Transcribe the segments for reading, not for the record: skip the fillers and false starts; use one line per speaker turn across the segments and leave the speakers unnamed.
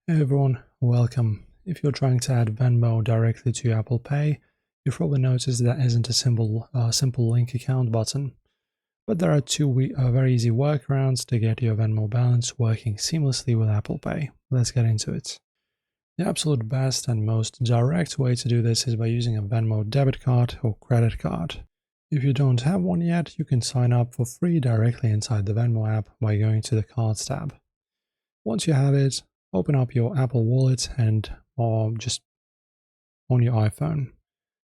Hey everyone, welcome. If you're trying to add Venmo directly to your Apple Pay, you've probably noticed that isn't a simple link account button. But there are two very easy workarounds to get your Venmo balance working seamlessly with Apple Pay. Let's get into it. The absolute best and most direct way to do this is by using a Venmo debit card or credit card. If you don't have one yet, you can sign up for free directly inside the Venmo app by going to the Cards tab. Once you have it, open up your Apple Wallet or just on your iPhone.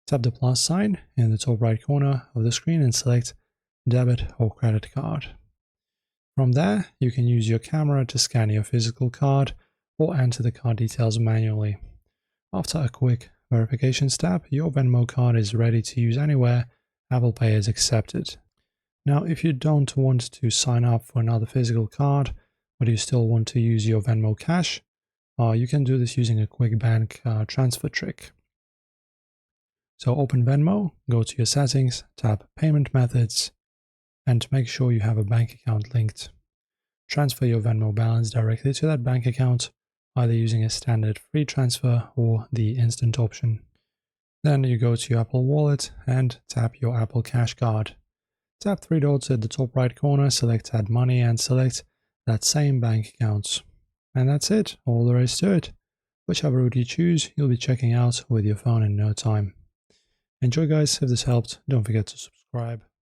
Tap the plus sign in the top right corner of the screen and select debit or credit card. From there, you can use your camera to scan your physical card or enter the card details manually. After a quick verification step, your Venmo card is ready to use anywhere Apple Pay is accepted. Now, if you don't want to sign up for another physical card, but you still want to use your Venmo Cash, you can do this using a quick bank transfer trick. So open Venmo, go to your settings, tap Payment Methods, and make sure you have a bank account linked. Transfer your Venmo balance directly to that bank account, either using a standard free transfer or the instant option. Then you go to your Apple Wallet and tap your Apple Cash card. Tap three dots at the top right corner, select Add Money, and select that same bank account. And that's it, all there is to it. Whichever route you choose, you'll be checking out with your phone in no time. Enjoy guys, if this helped, don't forget to subscribe.